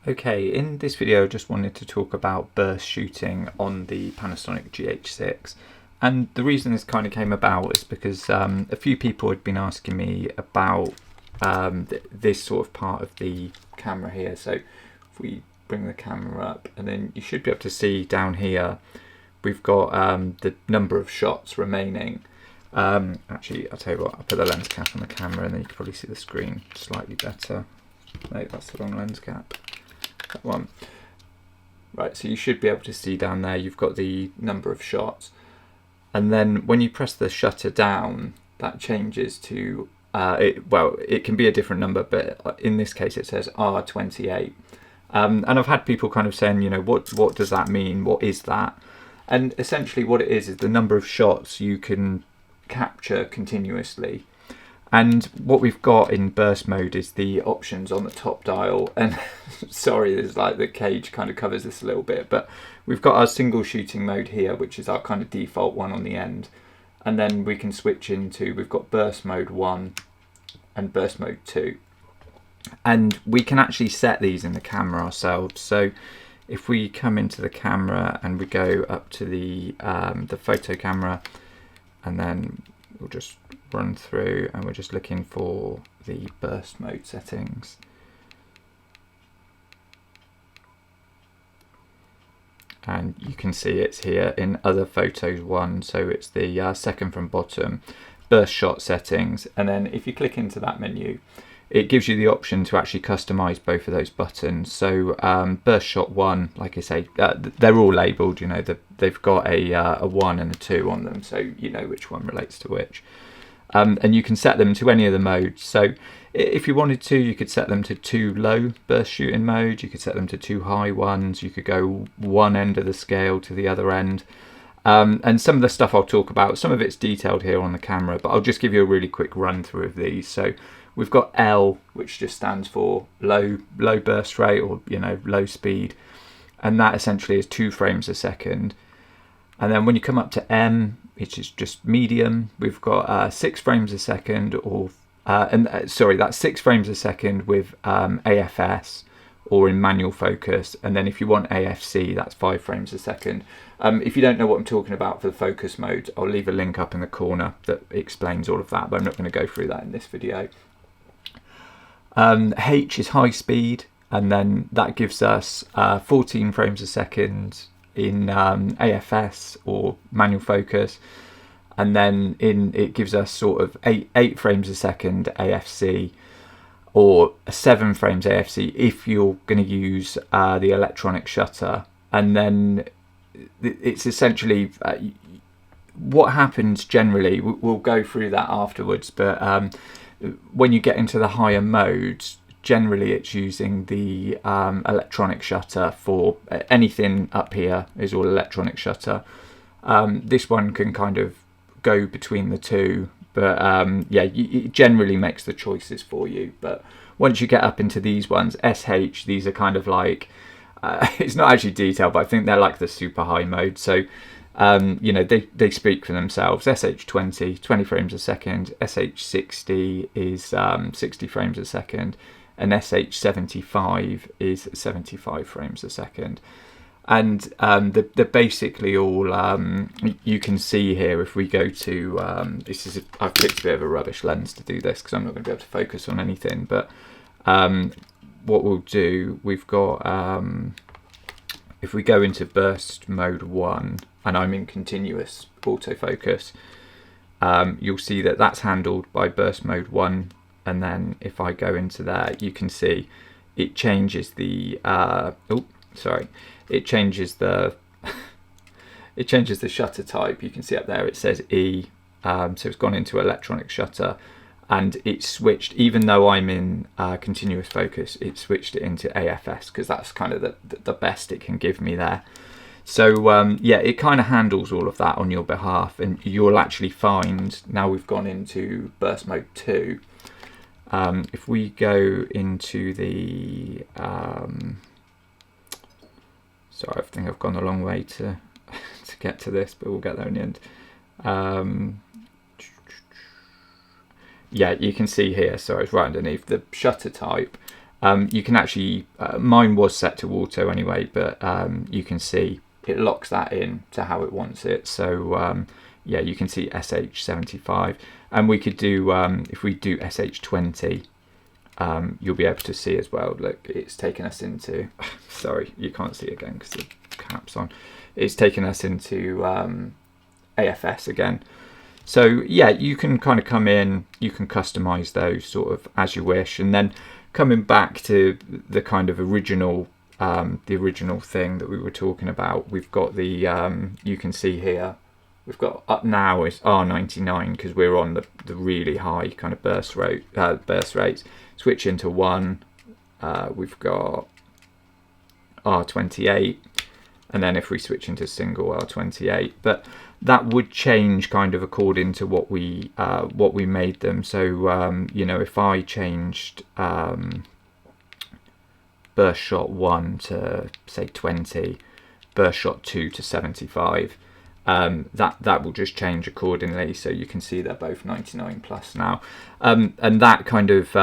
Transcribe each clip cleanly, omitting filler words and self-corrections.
Okay, in this video I just wanted to talk about burst shooting on the Panasonic GH6, and the reason this kind of came about is because a few people had been asking me about this sort of part of the camera here. So if we bring the camera up, and then you should be able to see down here we've got the number of shots remaining. Actually, I'll tell you what, I'll put the lens cap on the camera and then you can probably see the screen slightly better. No, that's the wrong lens cap. That one. Right, so you should be able to see down there you've got the number of shots, and then when you press the shutter down that changes to it can be a different number, but in this case it says R28, and I've had people kind of saying, you know, what does that mean, what is that? And essentially what it is the number of shots you can capture continuously. And what we've got in burst mode is the options on the top dial, and sorry, there's like the cage kind of covers this a little bit, but we've got our single shooting mode here, which is our kind of default one on the end, and then we can switch into, we've got burst mode 1 and burst mode 2, and we can actually set these in the camera ourselves. So if we come into the camera and we go up to the photo camera, and then we'll just run through and we're just looking for the burst mode settings. And you can see it's here in other photos 1, so it's the second from bottom, burst shot settings. And then if you click into that menu, it gives you the option to actually customize both of those buttons. So burst shot 1, like I say, they're all labeled, you know, they've got a 1 and a 2 on them, so you know which one relates to which. And you can set them to any of the modes. So if you wanted to, you could set them to 2 low burst shooting mode, you could set them to 2 high ones, you could go one end of the scale to the other end. And some of the stuff I'll talk about, some of it's detailed here on the camera, but I'll just give you a really quick run through of these. So we've got L, which just stands for low burst rate, or, you know, low speed, and that essentially is 2 frames a second. And then when you come up to M, which is just medium, we've got 6 frames a second, or sorry, that's 6 frames a second with AFS or in manual focus. And then if you want AFC, that's 5 frames a second. If you don't know what I'm talking about for the focus mode, I'll leave a link up in the corner that explains all of that, but I'm not going to go through that in this video. H is high speed, and then that gives us 14 frames a second in AFS or manual focus, and then it gives us sort of 8 frames a second AFC, or 7 frames AFC if you're going to use the electronic shutter. And then it's essentially what happens generally, we'll go through that afterwards, but when you get into the higher modes, generally it's using the electronic shutter. For anything up here is all electronic shutter. This one can kind of go between the two, but yeah, it generally makes the choices for you. But once you get up into these ones, SH, these are kind of like, it's not actually detailed, but I think they're like the super high mode. So you know, they speak for themselves. SH20, 20 frames a second. SH60 is 60 frames a second. And SH75 is 75 frames a second. And they're basically all, you can see here, if we go to, I've picked a bit of a rubbish lens to do this because I'm not going to be able to focus on anything, but what we'll do, we've got, if we go into burst mode 1, and I'm in continuous autofocus, you'll see that that's handled by burst mode 1. And then if I go into there, you can see it changes the it changes the it changes the shutter type. You can see up there it says E, so it's gone into electronic shutter, and it's switched, even though I'm in continuous focus, it switched it into AFS because that's kind of the best it can give me there. So yeah, it kind of handles all of that on your behalf, and you'll actually find, now we've gone into burst mode 2, if we go into the, sorry, I think I've gone a long way to get to this, but we'll get there in the end. Yeah, you can see here, so it's right underneath the shutter type. You can actually, mine was set to auto anyway, but you can see it locks that in to how it wants it. So yeah, you can see SH75, and we could do, if we do SH20, you'll be able to see as well. Look, it's taken us into, sorry, you can't see it again because the cap's on. It's taken us into AFS again. So yeah, you can kind of come in, you can customize those sort of as you wish, and then coming back to the kind of original thing that we were talking about, we've got the you can see here, we've got up now is R99 because we're on the really high kind of burst rates. Switch into 1, we've got R28, and then if we switch into single, R28. But that would change kind of according to what we made them. So you know, if I changed burst shot 1 to say 20, burst shot 2 to 75, that will just change accordingly. So you can see they're both 99 plus now, and that kind of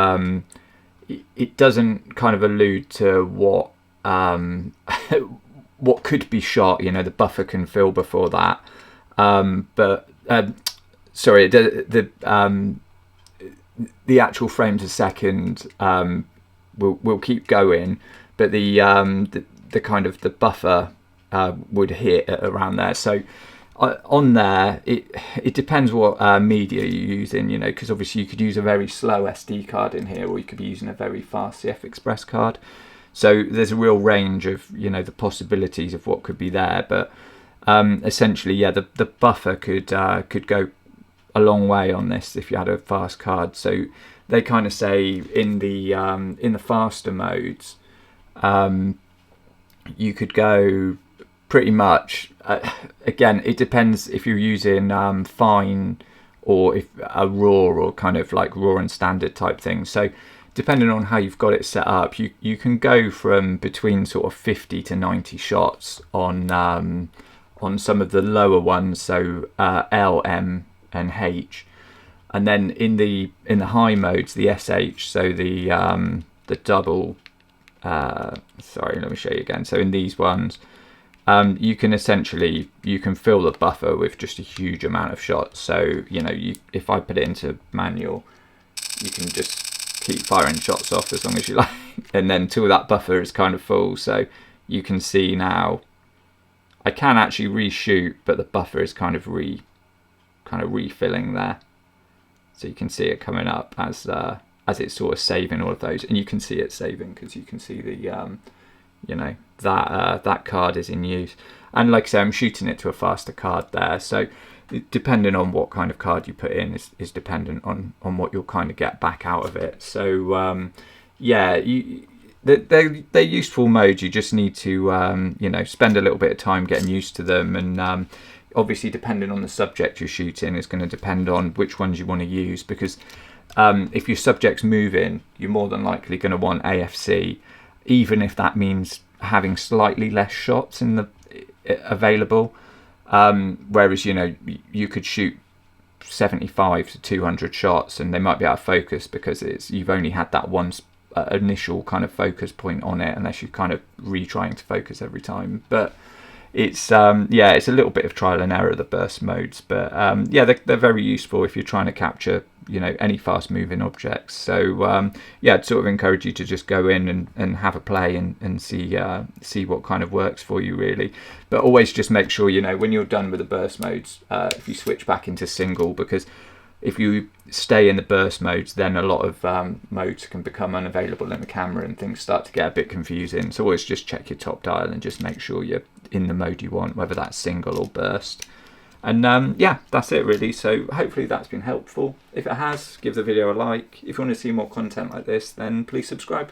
it doesn't kind of allude to what what could be shot. You know, the buffer can fill before that, but sorry, the actual frames a second will keep going, but the kind of the buffer would hit around there. So on there, it depends what media you're using, you know, because obviously you could use a very slow SD card in here, or you could be using a very fast CF Express card. So there's a real range of, you know, the possibilities of what could be there. But essentially, yeah, the buffer could go a long way on this if you had a fast card. So they kind of say in the faster modes, you could go pretty much. Again, it depends if you're using fine or if a raw or kind of like raw and standard type thing. So depending on how you've got it set up, you can go from between sort of 50 to 90 shots on some of the lower ones, so L, M, and H, and then in the high modes, the SH, so the double. Sorry, let me show you again. So in these ones, you can fill the buffer with just a huge amount of shots. So you know, if I put it into manual, you can just keep firing shots off as long as you like, and then till that buffer is kind of full. So you can see now I can actually reshoot, but the buffer is kind of refilling there. So you can see it coming up as it's sort of saving all of those, and you can see it saving because you can see the you know, that card is in use. And like I say, I'm shooting it to a faster card there, so depending on what kind of card you put in is dependent on what you'll kind of get back out of it. So yeah, they're useful modes. You just need to you know, spend a little bit of time getting used to them, and obviously depending on the subject you're shooting is going to depend on which ones you want to use, because if your subject's moving, you're more than likely going to want AFC, even if that means having slightly less shots in the available. Whereas, you know, you could shoot 75 to 200 shots and they might be out of focus because you've only had that one initial kind of focus point on it, unless you're kind of retrying to focus every time. But it's yeah, it's a little bit of trial and error, the burst modes, but yeah, they're very useful if you're trying to capture, you know, any fast moving objects. So yeah, I'd sort of encourage you to just go in and have a play and see what kind of works for you, really. But always just make sure, you know, when you're done with the burst modes, if you switch back into single, because if you stay in the burst modes, then a lot of modes can become unavailable in the camera and things start to get a bit confusing. So always just check your top dial and just make sure you're in the mode you want, whether that's single or burst. And yeah, that's it really. So hopefully that's been helpful. If it has, give the video a like. If you want to see more content like this, then please subscribe.